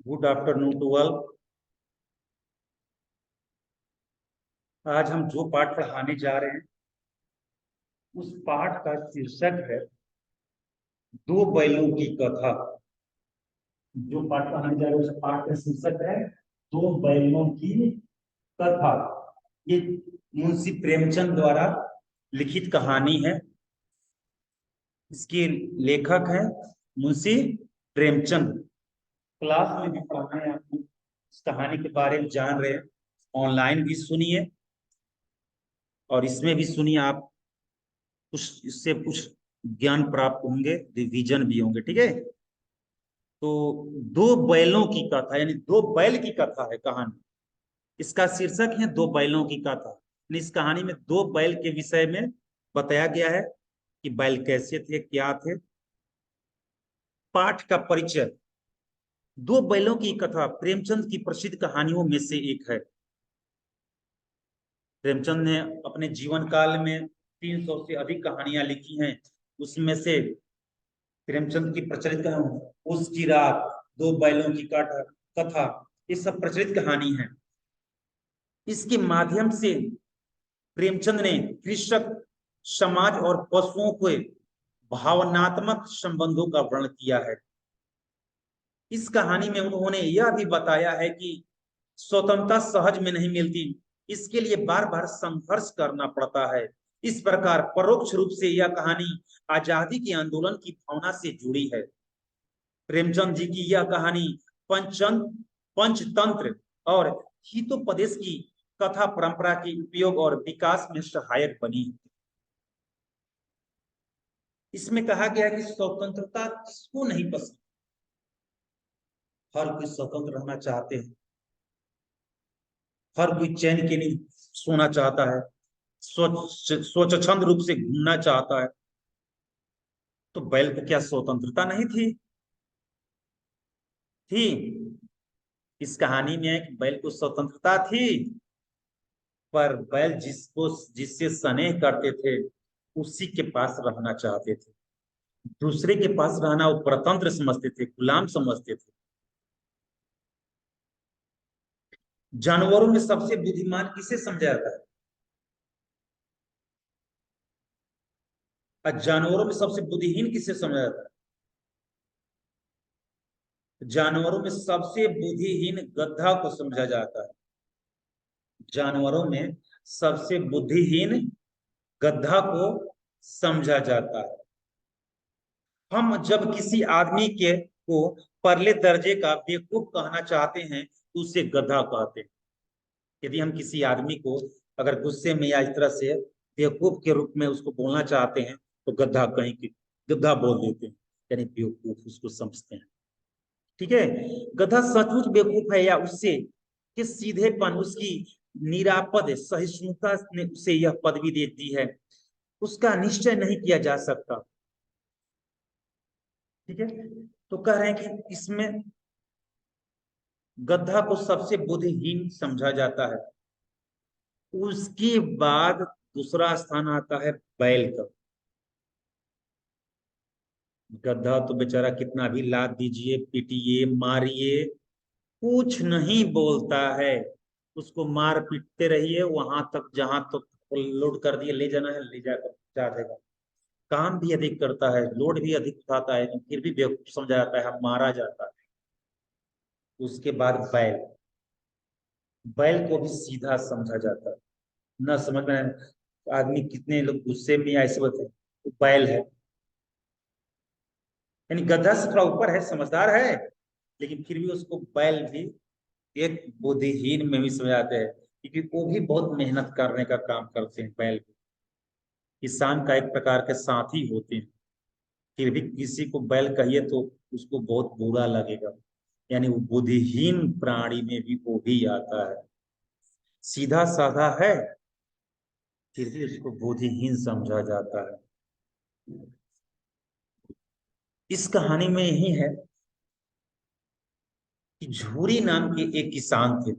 Good afternoon to all. आज हम जो पाठ पढ़ाने जा रहे हैं उस पाठ का शीर्षक है दो बैलों की कथा। जो पाठ पढ़ाने जा रहे हैं उस पाठ का शीर्षक है दो बैलों की कथा। ये मुंशी प्रेमचंद द्वारा लिखित कहानी है। इसके लेखक हैं मुंशी प्रेमचंद। क्लास में भी पढ़ा है, आपको इस कहानी के बारे में जान रहे हैं। ऑनलाइन भी सुनिए और इसमें भी सुनिए। आप कुछ इससे कुछ ज्ञान प्राप्त होंगे, रिवीजन भी होंगे। ठीक है। तो दो बैलों की कथा यानी दो बैल की कथा है कहानी। इसका शीर्षक है दो बैलों की कथा। यानी इस कहानी में दो बैल के विषय में बताया गया है कि बैल कैसे थे, क्या थे। पाठ का परिचय। दो बैलों की कथा प्रेमचंद की प्रसिद्ध कहानियों में से एक है। प्रेमचंद ने अपने जीवन काल में 300 से अधिक कहानियां लिखी हैं। उसमें से प्रेमचंद की प्रचलित कहानी उसकी रात, दो बैलों की कथा कथा, ये सब प्रचलित कहानी है। इसके माध्यम से प्रेमचंद ने कृषक समाज और पशुओं के भावनात्मक संबंधों का वर्णन किया है। इस कहानी में उन्होंने यह भी बताया है कि स्वतंत्रता सहज में नहीं मिलती, इसके लिए बार बार संघर्ष करना पड़ता है। इस प्रकार परोक्ष रूप से यह कहानी आजादी के आंदोलन की भावना से जुड़ी है। प्रेमचंद जी की यह कहानी पंचतंत्र और हितोपदेश की कथा परंपरा के उपयोग और विकास में सहायक बनी। इसमें कहा गया कि स्वतंत्रता किसको नहीं पसंद। हर कोई स्वतंत्र रहना चाहते हैं, हर कोई चैन के नहीं सोना चाहता है, स्वच्छंद रूप से घूमना चाहता है। तो बैल को क्या स्वतंत्रता नहीं थी? थी। इस कहानी में एक बैल को स्वतंत्रता थी, पर बैल जिससे स्नेह करते थे उसी के पास रहना चाहते थे। दूसरे के पास रहना वो परतंत्र समझते थे, गुलाम समझते थे। जानवरों में सबसे बुद्धिमान किसे समझा जाता है? और जानवरों में सबसे बुद्धिहीन किसे समझा जाता है? जानवरों में सबसे बुद्धिहीन गधा को समझा जाता है। जानवरों में सबसे बुद्धिहीन गधा को समझा जाता है। हम जब किसी आदमी के को परले दर्जे का बेवकूफ कहना चाहते हैं तो उसे गधा कहते हैं। यदि हम किसी आदमी को अगर गुस्से में या इस तरह से बेवकूफ के रूप में उसको बोलना चाहते हैं तो गधा कहीं की गधा बोल देते हैं, यानी बेवकूफ उसको समझते हैं। ठीक है। गधा सचमुच बेवकूफ है या उससे कि सीधेपन, उसकी निरापद सहिष्णुता ने उसे यह पदवी देती है, उसका निश्चय नहीं किया जा सकता। ठीक है। तो कह रहे हैं कि इसमें गधा को सबसे बुद्धिहीन समझा जाता है। उसके बाद दूसरा स्थान आता है बैल का। गधा तो बेचारा कितना भी लाद दीजिए, पीटिए, मारिए, कुछ नहीं बोलता है। उसको मार पीटते रहिए, वहां तक जहां तक लोड कर दिए, ले जाना है ले जाकर पहुंचा देगा। काम भी अधिक करता है, लोड भी अधिक उठाता है, फिर भी बेवकूफ समझा जाता है, मारा जाता है। उसके बाद बैल। बैल को भी सीधा समझा जाता है। न समझ में आदमी कितने लोग गुस्से में या ऐसे बोलते हैं तो बैल है। यानी गधा से थोड़ा ऊपर है, समझदार है, लेकिन फिर भी उसको बैल भी एक बुद्धिहीन में भी समझाते हैं, क्योंकि वो भी बहुत मेहनत करने का काम करते हैं। बैल भी किसान का एक प्रकार के साथी होते हैं। फिर भी किसी को बैल कहिए तो उसको बहुत बुरा लगेगा। यानी वो बुद्धिहीन प्राणी में भी वो भी आता है। सीधा साधा है, फिर भी उसको बुद्धिहीन समझा जाता है। इस कहानी में यही है कि झूरी नाम के एक किसान थे।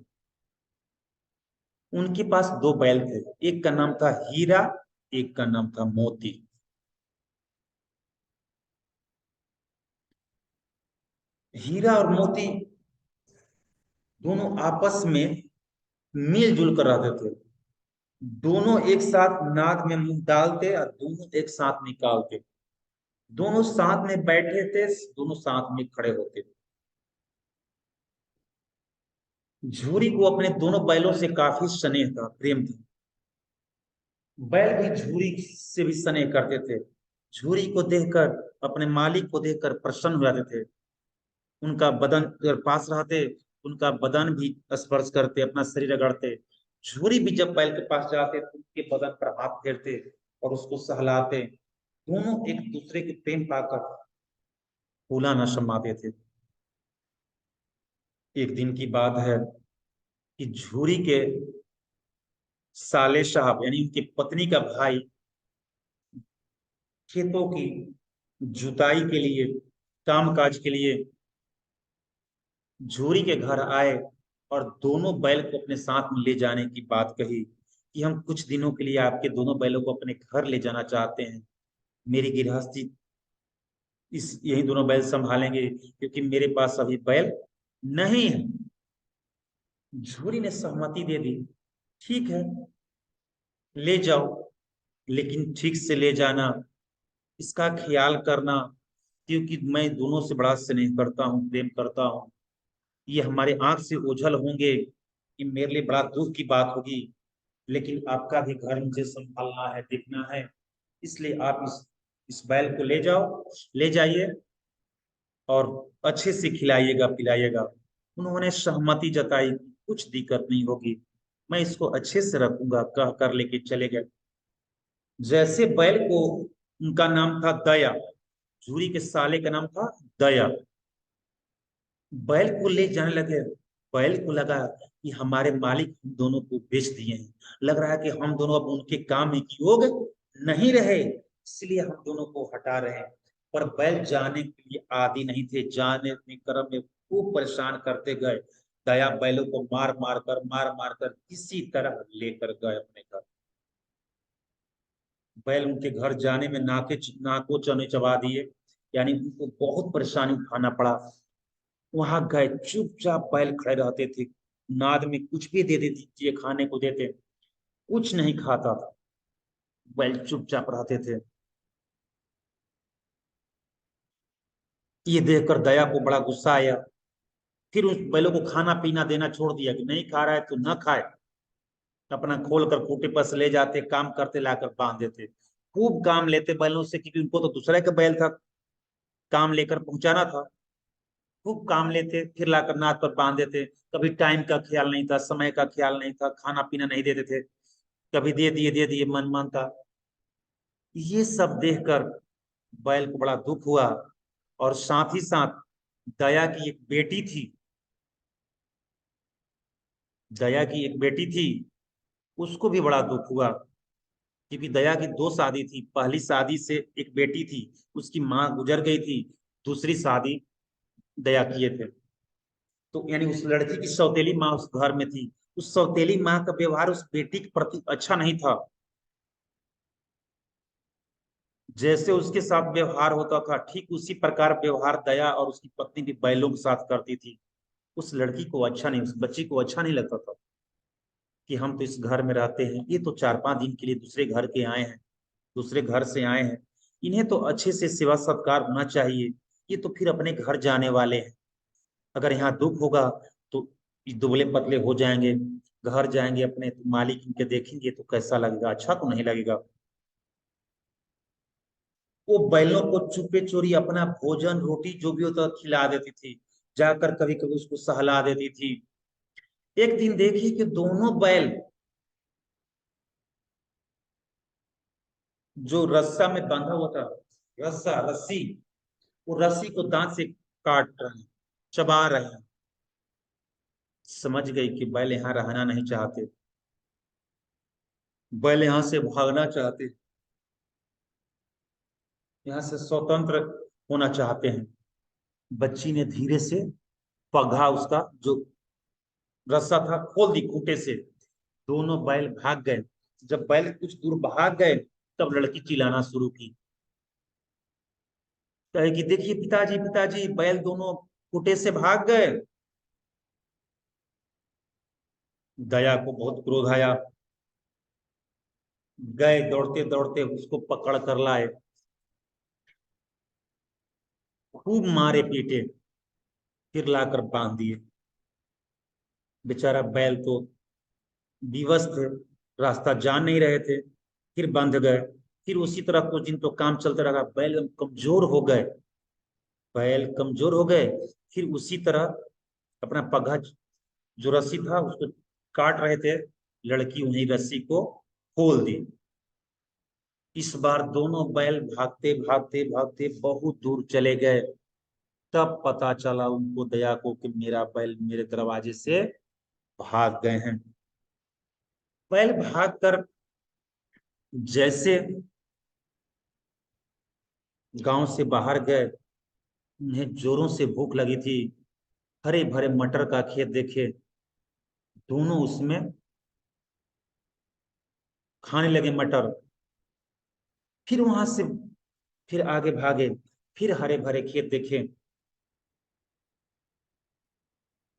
उनके पास दो बैल थे। एक का नाम था हीरा, एक का नाम था मोती। हीरा और मोती दोनों आपस में मिलजुल कर रहते थे। दोनों एक साथ नाक में मुंह डालते और दोनों एक साथ निकालते। दोनों साथ में बैठे थे, दोनों साथ में खड़े होते थे। झूरी को अपने दोनों बैलों से काफी स्नेह था, प्रेम था। बैल भी झूरी से भी स्नेह करते थे। झूरी को देखकर, अपने मालिक को देखकर प्रसन्न हो जाते थे। उनका बदन अगर पास रहते, उनका बदन भी स्पर्श करते, अपना शरीर रगड़ते। झूरी भी जब बैल के पास जाते तो उनके बदन पर हाथ फेरते और उसको सहलाते। दोनों एक दूसरे के प्रेम पाकर फूला न समाते थे। एक दिन की बात है कि झूरी के साले साहब यानी उनकी पत्नी का भाई खेतों की जुताई के लिए, कामकाज के लिए झूरी के घर आए और दोनों बैल को अपने साथ में ले जाने की बात कही कि हम कुछ दिनों के लिए आपके दोनों बैलों को अपने घर ले जाना चाहते हैं। मेरी गृहस्थी इस यही दोनों बैल संभालेंगे क्योंकि मेरे पास अभी बैल नहीं है। झूरी ने सहमति दे दी। ठीक है, ले जाओ, लेकिन ठीक से ले जाना, इसका ख्याल करना, क्योंकि मैं दोनों से बड़ा स्नेह करता हूँ, प्रेम करता हूँ। ये हमारे आंख से ओझल होंगे, ये मेरे लिए बड़ा दुख की बात होगी, लेकिन आपका भी घर मुझे संभालना है, देखना है। इसलिए आप इस बैल को ले जाओ, ले जाइए और अच्छे से खिलाइएगा पिलाइएगा। उन्होंने सहमति जताई, कुछ दिक्कत नहीं होगी, मैं इसको अच्छे से रखूंगा, कह कर लेके चले गए। जैसे बैल को, उनका नाम था दया, झूरी के साले का नाम था दया, बैल को ले जाने लगे। बैल को लगा कि हमारे मालिक हम दोनों को बेच दिए हैं। लग रहा है कि हम दोनों अब उनके काम में योग नहीं रहे, इसलिए हम दोनों को हटा रहे हैं। पर बैल जाने के लिए आदि नहीं थे, जाने में क्रम में खूब परेशान करते गए। दया बैलों को मार मार कर किसी तरह लेकर गए अपने घर। बैल उनके घर जाने में नाको चने चबा दिए, यानी उनको बहुत परेशानी उठाना पड़ा। वहां गए, चुपचाप बैल खड़े रहते थे। नाद में कुछ भी दे देती थी, खाने को देते, कुछ नहीं खाता था। बैल चुपचाप रहते थे। ये देखकर दया को बड़ा गुस्सा आया। फिर उस बैलों को खाना पीना देना छोड़ दिया कि नहीं खा रहा है तो न खाए। अपना खोल कर खूंटे पर से ले जाते, काम करते, लाकर बांध देते। खूब काम लेते बैलों से, क्योंकि उनको तो दूसरे का बैल था, काम लेकर पहुंचाना था। खूब काम लेते, फिर लाकर नाद पर बांध देते। कभी टाइम का ख्याल नहीं था, समय का ख्याल नहीं था, खाना पीना नहीं देते थे। कभी दे दिए मन मानता। ये सब देखकर बैल को बड़ा दुख हुआ। और साथ ही साथ दया की एक बेटी थी, दया की एक बेटी थी, उसको भी बड़ा दुख हुआ। क्योंकि दया की दो शादी थी, पहली शादी से एक बेटी थी, उसकी माँ गुजर गई थी। दूसरी शादी दया किए थे। तो यानी उस लड़की की सौतेली माँ उस घर में थी। उस सौतेली माँ का व्यवहार उस बेटी के प्रति अच्छा नहीं था। जैसे उसके साथ व्यवहार होता था, ठीक उसी प्रकार व्यवहार दया और उसकी पत्नी भी बैलों के साथ करती थी। उस लड़की को अच्छा नहीं, उस बच्ची को अच्छा नहीं लगता था कि हम तो इस घर में रहते हैं, ये तो 4-5 दिन के लिए दूसरे घर के आए हैं, दूसरे घर से आए हैं, इन्हें तो अच्छे से सेवा सत्कार होना चाहिए। ये तो फिर अपने घर जाने वाले हैं, अगर यहाँ दुख होगा तो ये दुबले पतले हो जाएंगे, घर जाएंगे अपने, तो मालिक इनके देखेंगे तो कैसा लगेगा, अच्छा तो नहीं लगेगा। वो बैलों को चुपे चोरी अपना भोजन रोटी जो भी होता खिला देती थी, जाकर कभी कभी उसको सहला देती थी। एक दिन देखी कि दोनों बैल जो रस्सा में बांधा हुआ था, रस्सा रस्सी, वो रस्सी को दांत से काट रहे हैं, चबा रहे हैं। समझ गई कि बैल यहाँ रहना नहीं चाहते, बैल यहाँ से भागना चाहते, यहाँ से स्वतंत्र होना चाहते हैं। बच्ची ने धीरे से पगहा उसका जो रस्सा था खोल दी खूंटे से। दोनों बैल भाग गए। जब बैल कुछ दूर भाग गए, तब लड़की चिल्लाना शुरू की, कहे कि देखिए पिताजी पिताजी, बैल दोनों खूंटे से भाग गए। दया को बहुत क्रोध आया, गए दौड़ते दौड़ते उसको पकड़ कर लाए, खूब मारे पीटे, फिर लाकर बांध दिए। बेचारा बैल तो विवश थे, रास्ता जान नहीं रहे थे, फिर बंध गए। फिर उसी तरह कुछ दिन तो काम चलता रहा, बैल एकदम कमजोर हो गए, बैल कमजोर हो गए। फिर उसी तरह अपना पगहा जो रस्सी था उसको काट रहे थे, लड़की उन्हीं रस्सी को खोल दी। इस बार दोनों बैल भागते भागते भागते बहुत दूर चले गए। तब पता चला उनको, दया को, कि मेरा बैल मेरे दरवाजे से भाग गए हैं। बैल भागकर जैसे गांव से बाहर गए, उन्हें जोरों से भूख लगी थी। हरे भरे मटर का खेत देखे, दोनों उसमें खाने लगे मटर। फिर वहां से फिर आगे भागे, फिर हरे भरे खेत देखे,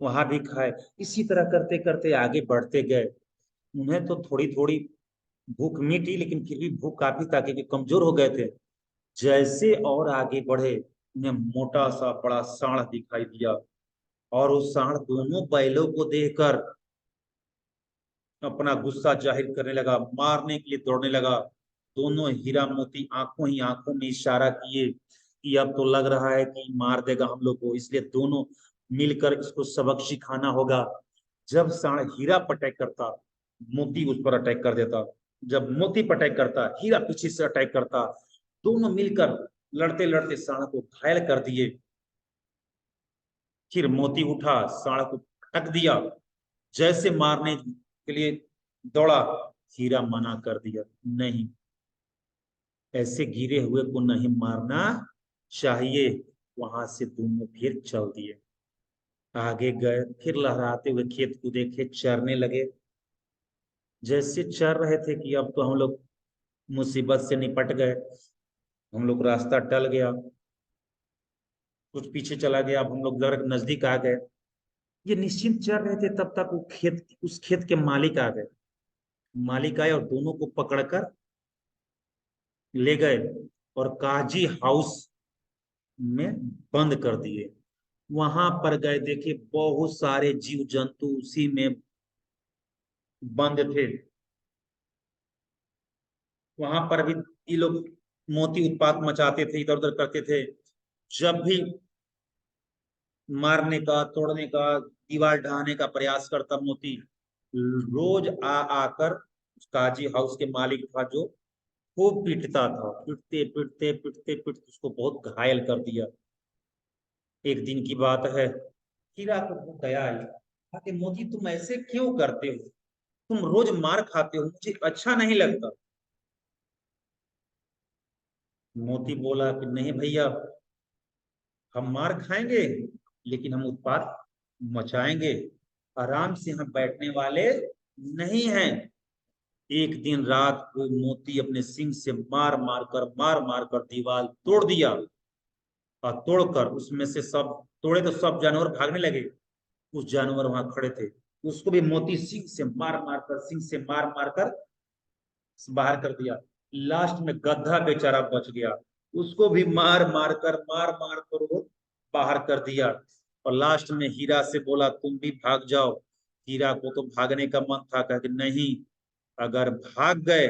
वहां भी खाए। इसी तरह करते करते आगे बढ़ते गए। उन्हें तो थोड़ी थोड़ी भूख मिटी, लेकिन फिर भी भूख काफी था क्योंकि कमजोर हो गए थे। जैसे और आगे बढ़े, उन्हें मोटा सा बड़ा सांड दिखाई दिया, और उस सांड दोनों बैलों को देखकर अपना गुस्सा जाहिर करने लगा, मारने के लिए दौड़ने लगा। दोनों हीरा मोती आंखों ही आंखों में इशारा किए कि अब तो लग रहा है कि मार देगा हम लोग को, इसलिए दोनों मिलकर इसको सबक सिखाना होगा। जब सांड हीरा पर अटैक करता, मोती उस पर अटैक कर देता। जब मोती पर अटैक करता, हीरा पीछे से अटैक करता। दोनों मिलकर लड़ते लड़ते सांड को घायल कर दिए। फिर मोती उठा, सांड को पटक दिया। जैसे मारने के लिए दौड़ा, हीरा मना कर दिया, नहीं, ऐसे गिरे हुए को नहीं मारना चाहिए। वहां से दोनों फिर चल दिए, आगे गए, फिर लहराते हुए खेत को देखे, चरने लगे। जैसे चर रहे थे कि अब तो हम लोग मुसीबत से निपट गए, हम लोग रास्ता टल गया, कुछ पीछे चला गया, अब हम लोग नजदीक आ गए। ये निश्चिंत चल रहे थे, तब तक वो उस खेत के मालिक आ गए। मालिक आए और दोनों को पकड़कर ले गए और काजी हाउस में बंद कर दिए। वहां पर गए, देखे बहुत सारे जीव जंतु उसी में बंद थे। वहां पर भी ये लोग मोती उत्पात मचाते थे, इधर उधर करते थे। जब भी मारने का, तोड़ने का, दीवार ढहाने का प्रयास करता मोती, रोज आ आकर काजी हाउस के मालिक था जो, खूब पीटता था, पीटते पीटते पीटते पीटते उसको बहुत घायल कर दिया। एक दिन की बात है, हीरा को बहुत दया आई, कहा कि मोती तुम ऐसे क्यों करते हो, तुम रोज मार खाते हो, मुझे अच्छा नहीं लगता। मोती बोला कि नहीं भैया, हम मार खाएंगे लेकिन हम उत्पात मचाएंगे, आराम से हम बैठने वाले नहीं हैं। एक दिन रात को मोती अपने सिंग से मार मार कर दीवार तोड़ दिया, और तोड़कर उसमें से सब तोड़े तो सब जानवर भागने लगे। कुछ जानवर वहां खड़े थे, उसको भी मोती सिंग से मार कर बाहर कर दिया। लास्ट में गधा बेचारा बच गया, उसको भी मार कर वो बाहर कर दिया। और लास्ट में हीरा से बोला तुम भी भाग जाओ। हीरा को तो भागने का मन था, कहा कि नहीं, अगर भाग गए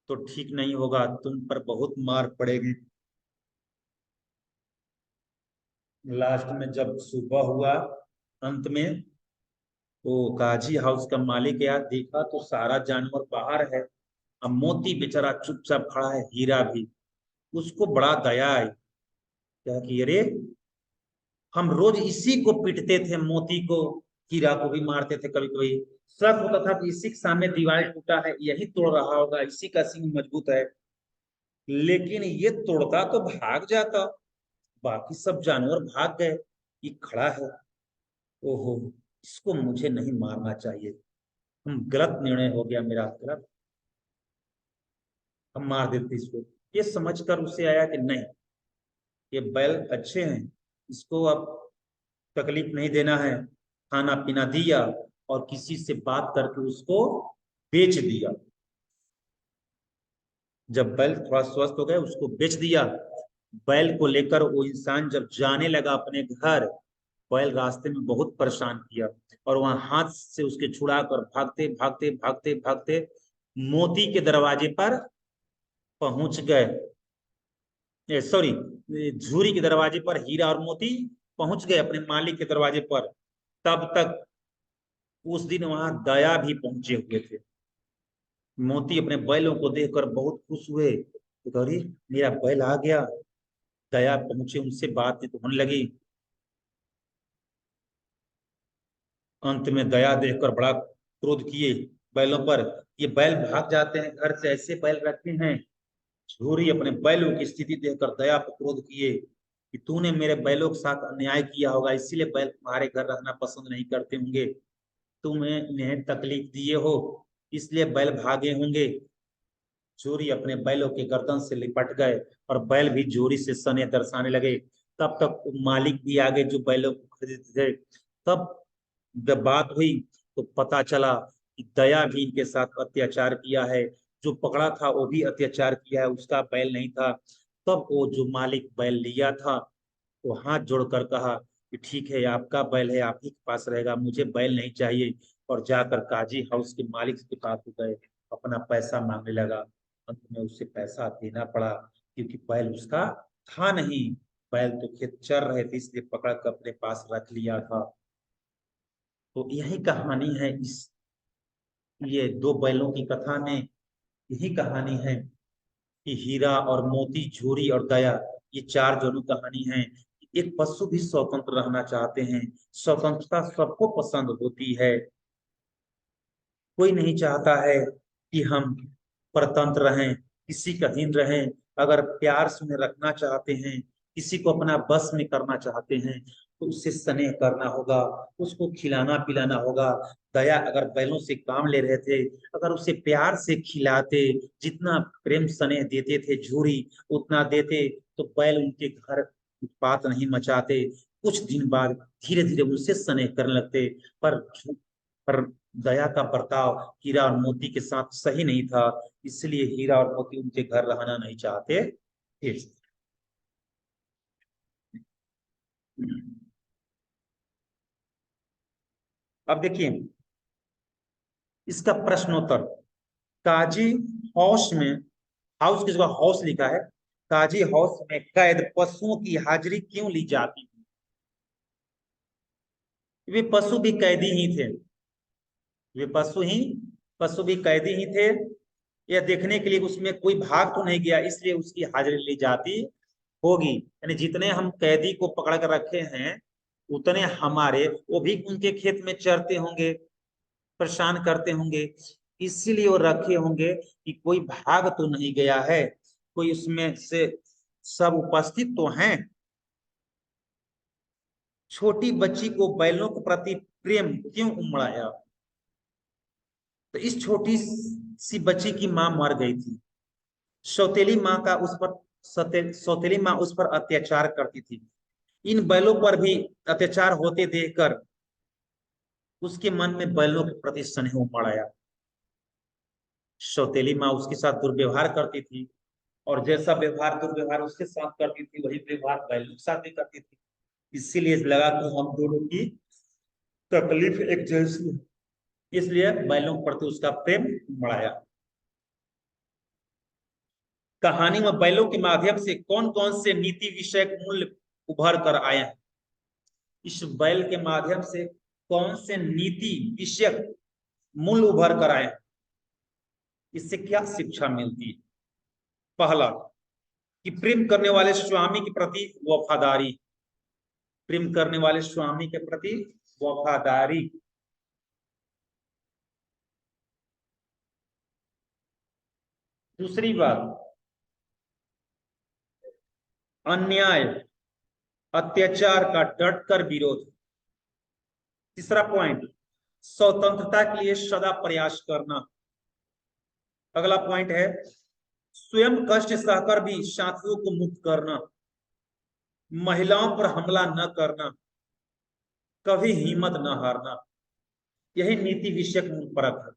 तो ठीक नहीं होगा, तुम पर बहुत मार पड़ेगी। लास्ट में जब सुबह हुआ, अंत में वो काजी हाउस का मालिक यार देखा तो सारा जानवर बाहर है, अब मोती बेचारा चुपचाप खड़ा है, हीरा भी। उसको बड़ा दया आई, क्या कि अरे, हम रोज इसी को पीटते थे, मोती को, हीरा को भी मारते थे, कभी कभी शक होता था कि इसी के सामने दीवार टूटा है, यही तोड़ रहा होगा, इसी का सींग मजबूत है। लेकिन ये तोड़ता तो भाग जाता, बाकी सब जानवर भाग गए, ये खड़ा है। ओहो, इसको मुझे नहीं मारना चाहिए, हम गलत निर्णय हो गया मेरा, गलत, हम मार देते इसको। ये समझकर उसे आया कि नहीं, ये बैल अच्छे हैं, इसको अब तकलीफ नहीं देना है। खाना पीना दिया और किसी से बात करके उसको बेच दिया। जब बैल थोड़ा स्वस्थ हो गए उसको बेच दिया। बैल को लेकर वो इंसान जब जाने लगा अपने घर, बैल रास्ते में बहुत परेशान किया और वहां हाथ से उसके छुड़ा कर भागते भागते भागते भागते मोती के दरवाजे पर पहुंच गए। सॉरी, झूरी के दरवाजे पर हीरा और मोती पहुंच गए अपने मालिक के दरवाजे पर। तब तक उस दिन वहां दया भी पहुंचे हुए थे। मोती अपने बैलों को देखकर बहुत खुश हुए, तो अरे मेरा बैल आ गया। दया पहुंचे, उनसे बातचीत होने लगी। अंत में दया देखकर बड़ा क्रोध किए बैलों पर। ये बैल भाग जाते हैं घर से, ऐसे बैल रखते हैं। झूरी अपने बैलों की स्थिति देखकर दया पर क्रोध किए कि तूने मेरे बैलों के साथ अन्याय किया होगा, इसीलिए बैल तुम्हारे घर रहना पसंद नहीं करते होंगे। तुम्हें इन्हें तकलीफ दिए हो, इसलिए बैल भागे होंगे। जोरी अपने बैलों के गर्दन से लिपट गए और बैल भी जोरी से सने दर्शाने लगे। तब तक मालिक भी आ गए जो बैलों को खरीदते थे। तब जब बात हुई तो पता चला कि दया भी इनके साथ अत्याचार किया है। जो पकड़ा था वो भी अत्याचार किया है, उसका बैल नहीं था। तब वो जो मालिक बैल लिया था वो हाथ जोड़कर कहा कि ठीक है, आपका बैल है, आप ही के पास रहेगा, मुझे बैल नहीं चाहिए। और जाकर काजी हाउस के मालिक के पास गए, अपना पैसा मांगने लगा। अंत में उसे पैसा देना पड़ा क्योंकि बैल उसका था नहीं। बैल तो खेत चर रहे थे, इसलिए पकड़ कर अपने पास रख लिया था। तो यही कहानी है इस ये दो बैलों की कथा में। यही कहानी है कि हीरा और मोती, झूरी और दया, ये चार दोनों कहानी है। एक पशु भी स्वतंत्र रहना चाहते हैं। स्वतंत्रता सबको पसंद होती है। कोई नहीं चाहता है कि हम परतंत्र रहें, किसी का अधीन रहें। अगर प्यार से उन्हें रखना चाहते हैं, किसी को अपना बस में करना चाहते हैं, तो उससे स्नेह करना होगा, उसको खिलाना पिलाना होगा। दया अगर बैलों से काम ले रहे थे, अगर उसे प्यार से खिलाते, जितना प्रेम स्नेह देते थे झूरी उतना देते, तो बैल उनके घर उत्पात नहीं मचाते। कुछ दिन बाद धीरे धीरे उनसे स्नेह करने लगते। पर पर दया का बर्ताव हीरा और मोती के साथ सही नहीं था, इसलिए हीरा और मोती उनके घर रहना नहीं चाहते थे। अब देखिए इसका प्रश्नोत्तर। काजी हाउस में, हाउस की जगह हाउस लिखा है, काजी हाउस में कैद पशुओं की हाजिरी क्यों ली जाती है? वे पशु भी कैदी ही थे। वे पशु भी कैदी ही थे। यह देखने के लिए उसमें कोई भाग तो नहीं गया, इसलिए उसकी हाजिरी ली जाती होगी। यानी जितने हम कैदी को पकड़ कर रखे हैं, उतने हमारे वो भी उनके खेत में चरते होंगे, परेशान करते होंगे, इसीलिए वो रखे होंगे कि कोई भाग तो नहीं गया है, कोई उसमें से सब उपस्थित तो हैं। छोटी बच्ची को बैलों के प्रति प्रेम क्यों उमड़ाया? तो इस छोटी सी बच्ची की मां मर गई थी। सौतेली माँ का उस पर सौतेली माँ उस पर अत्याचार करती थी। इन बैलों पर भी अत्याचार होते देखकर उसके मन में बैलों के प्रति स्नेह उमड़ आया। सौतेली माँ उसके साथ दुर्व्यवहार करती थी, और जैसा व्यवहार दुर्व्यवहार उसके साथ करती थी, वही व्यवहार बैलों के साथ भी करती थी। इसीलिए लगा कि हम दोनों की तकलीफ एक जैसी है, इसलिए बैलों के प्रति उसका प्रेम बढ़ाया। कहानी में बैलों के माध्यम से कौन कौन से नीति विषयक मूल्य उभर कर आए हैं? इस बैल के माध्यम से कौन से नीति विषयक मूल्य उभर कर आए हैं? इससे क्या शिक्षा मिलती है? पहला, कि प्रेम करने वाले स्वामी के प्रति वफादारी। प्रेम करने वाले स्वामी के प्रति वफादारी। दूसरी बात, अन्याय अत्याचार का डटकर विरोध। तीसरा पॉइंट, स्वतंत्रता के लिए सदा प्रयास करना। अगला पॉइंट है स्वयं कष्ट सहकर भी साथियों को मुक्त करना, महिलाओं पर हमला न करना, कभी हिम्मत न हारना। यही नीति विषयक मूल परक है,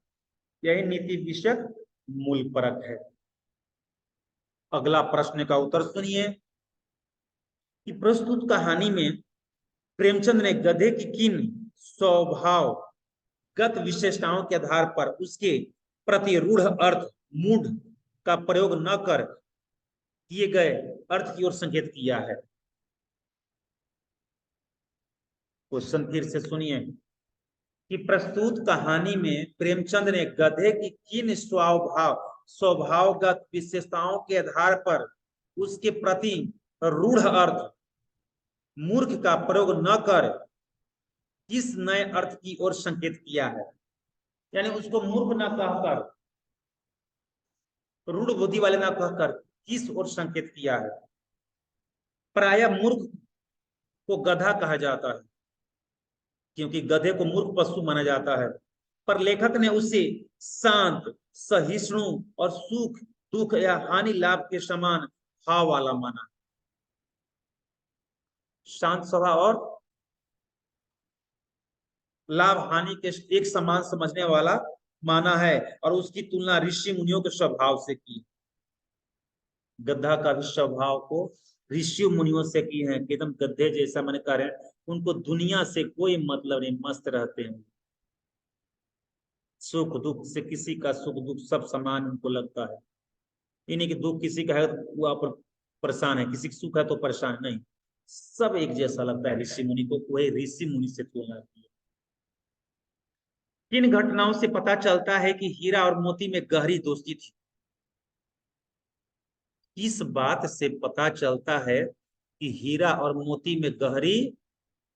यही नीति विषयक मूल परक है। अगला प्रश्न का उत्तर सुनिए कि प्रस्तुत कहानी में प्रेमचंद ने गधे की किन स्वभावगत विशेषताओं के आधार पर उसके प्रति रूढ़ अर्थ मूढ़ का प्रयोग न कर किए गए अर्थ की ओर संकेत किया है। क्वेश्चन फिर से सुनिए कि प्रस्तुत कहानी में प्रेमचंद ने गधे की किन स्वभावगत विशेषताओं के आधार पर उसके प्रति रूढ़ अर्थ मूर्ख का प्रयोग न कर किस नए अर्थ की ओर संकेत किया है। यानी उसको मूर्ख न कहकर, रूढ़ बुद्धि वाले न कहकर किस ओर संकेत किया है। प्रायः मूर्ख को गधा कहा जाता है क्योंकि गधे को मूर्ख पशु माना जाता है, पर लेखक ने उसे शांत, सहिष्णु और सुख दुख या हानि लाभ के समान भाव वाला माना। शांत स्वभाव और लाभ हानि के एक समान समझने वाला माना है और उसकी तुलना ऋषि मुनियों के स्वभाव से की। गधा का भी स्वभाव को ऋषि मुनियों से की है कि एकदम गधे जैसा मैंने कह रहे हैं, उनको दुनिया से कोई मतलब नहीं, मस्त रहते हैं। सुख दुख से किसी का सुख दुख सब समान उनको लगता है। इन्हीं की दुख किसी का है वो आप परेशान है, किसी का सुख है तो परेशान नहीं, सब एक जैसा लगता है ऋषि मुनि को। वही ऋषि मुनि से तुलना की। किन घटनाओं से पता चलता है कि हीरा और मोती में गहरी दोस्ती थी। इस बात से पता चलता है कि हीरा और मोती में गहरी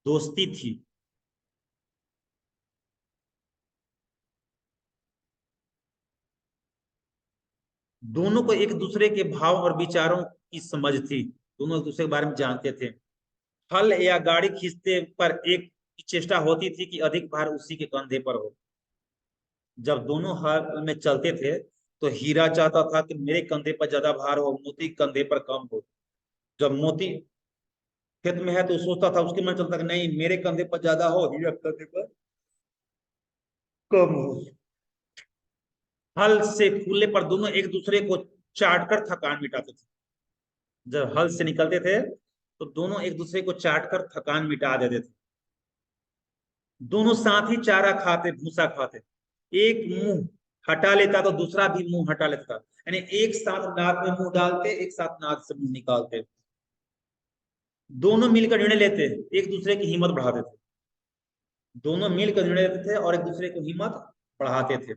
दोस्ती थी। दोनों को एक दूसरे के भाव और विचारों की समझ थी, दोनों एक दूसरे के बारे में जानते थे। हल या गाड़ी खींचते पर एक चेष्टा होती थी कि अधिक भार उसी के कंधे पर हो। जब दोनों हल में चलते थे तो हीरा चाहता था कि मेरे कंधे पर ज्यादा भार हो, मोती कंधे पर कम हो। जब मोती खेत में है तो सोचता था, उसके मन चलता कि नहीं मेरे कंधे पर ज्यादा हो, हीरा कंधे पर कम हो। हल से खुलने पर दोनों एक दूसरे को चाट कर थकान मिटाते थे। जब हल से निकलते थे तो दोनों एक दूसरे को चाट कर थकान मिटा देते थे। दोनों साथ ही चारा खाते, भूसा खाते। एक मुंह हटा लेता तो दूसरा भी मुंह हटा लेता, यानी एक साथ नाक में मुंह डालते, एक साथ नाक से मुंह निकालते। दोनों मिलकर निर्णय लेते, एक दूसरे की हिम्मत बढ़ाते थे। दोनों मिलकर निर्णय लेते थे और एक दूसरे को हिम्मत बढ़ाते थे।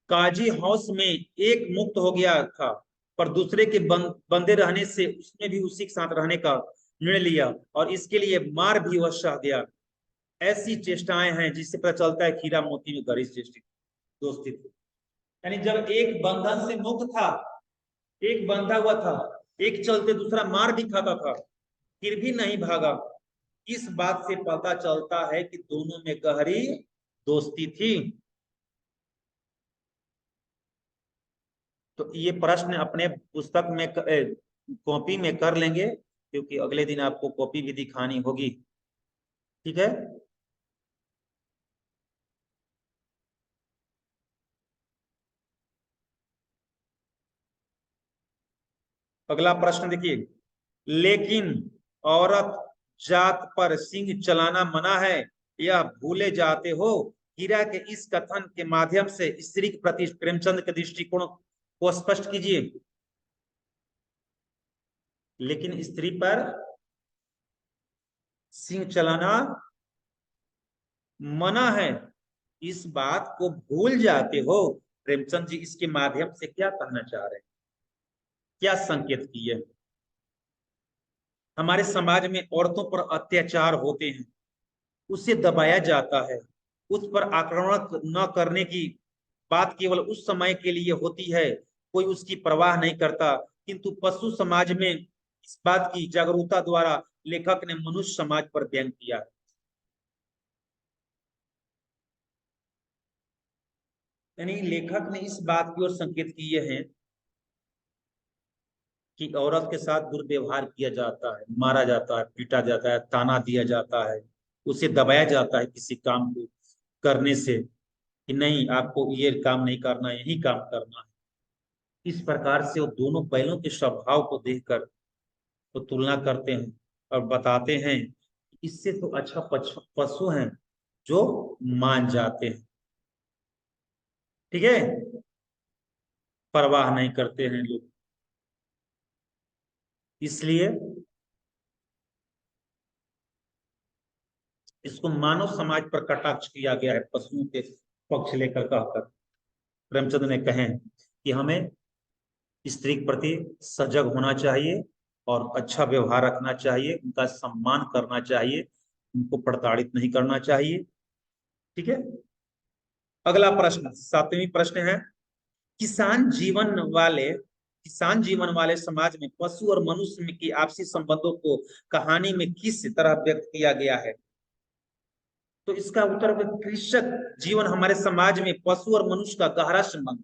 काजी हाउस में एक मुक्त हो गया था, पर दूसरे के बंदे रहने से उसने भी उसी के साथ रहने का निर्णय लिया और इसके लिए मार भी वह सह गया। ऐसी चेष्टाएं हैं जिससे पता चलता है हीरा मोती में गहरी दोस्ती थी। यानी जब एक बंधन से मुक्त था, एक बंधा हुआ था, एक चलते दूसरा मार भी खाता था, फिर भी नहीं भागा। इस बात से पता चलता है कि दोनों में गहरी दोस्ती थी। तो ये प्रश्न अपने पुस्तक में कॉपी में कर लेंगे क्योंकि अगले दिन आपको कॉपी भी दिखानी होगी। ठीक है। अगला प्रश्न देखिए, लेकिन औरत जात पर सिंह चलाना मना है, यह भूले जाते हो। हीरा के इस कथन के माध्यम से स्त्री के प्रति प्रेमचंद के दृष्टिकोण को स्पष्ट कीजिए। लेकिन स्त्री पर सिंह चलाना मना है, इस बात को भूल जाते हो। प्रेमचंद जी इसके माध्यम से क्या कहना चाह रहे हैं, क्या संकेत किए। हमारे समाज में औरतों पर अत्याचार होते हैं, उसे दबाया जाता है, उस पर आक्रमण न करने की बात केवल उस समय के लिए होती है, कोई उसकी परवाह नहीं करता। किंतु पशु समाज में इस बात की जागरूकता द्वारा लेखक ने मनुष्य समाज पर व्यंग किया है। यानी लेखक ने इस बात की ओर संकेत किए हैं कि औरत के साथ दुर्व्यवहार किया जाता है, मारा जाता है, पीटा जाता है, ताना दिया जाता है, उसे दबाया जाता है किसी काम को। करने से कि नहीं आपको ये काम नहीं करना, यही काम करना है। इस प्रकार से वो दोनों बैलों के स्वभाव को देखकर तो तुलना करते हैं और बताते हैं इससे तो अच्छा पशु हैं जो मान जाते हैं। ठीक है, परवाह नहीं करते हैं लोग। इसलिए इसको मानव समाज पर कटाक्ष किया गया है, पशुओं के पक्ष लेकर कहकर प्रेमचंद ने कहे कि हमें स्त्री के प्रति सजग होना चाहिए और अच्छा व्यवहार रखना चाहिए, उनका सम्मान करना चाहिए, उनको प्रताड़ित नहीं करना चाहिए। ठीक है, अगला प्रश्न, सातवीं प्रश्न है, किसान जीवन वाले समाज में पशु और मनुष्य में की आपसी संबंधों को कहानी में किस तरह व्यक्त किया गया है? तो इसका उत्तर है कृषक जीवन हमारे समाज में पशु और मनुष्य का गहरा संबंध,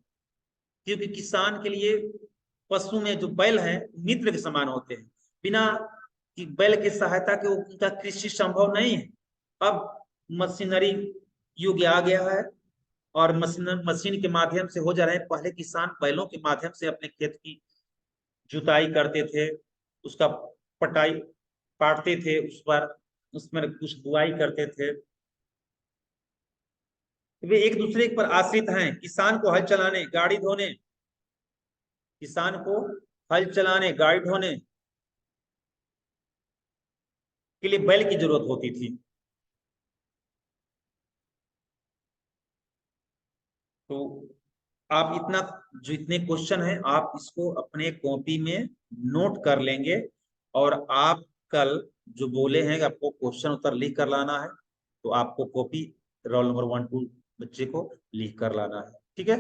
क्योंकि किसान के लिए पशु में जो बैल है मित्र के समान होते हैं। बिना कि बैल की सहायता के उनका कृषि संभव नहीं है। अब मशीनरी युग आ गया है और मशीन के माध्यम से हो जा रहे हैं। पहले किसान बैलों के माध्यम से अपने खेत की जुताई करते थे, उसका पटाई काटते थे, उस पर उसमें कुछ बुआई करते थे। वे एक दूसरे पर आश्रित हैं। किसान को हल चलाने, गाड़ी धोने, किसान को हल चलाने, गाड़ी धोने के लिए बैल की जरूरत होती थी। तो आप इतना, जो इतने क्वेश्चन हैं आप इसको अपने कॉपी में नोट कर लेंगे और आप कल जो बोले हैं आपको क्वेश्चन उत्तर लिख कर लाना है, तो आपको कॉपी रोल नंबर 1 2 बच्चे को लिख कर लाना है। ठीक है।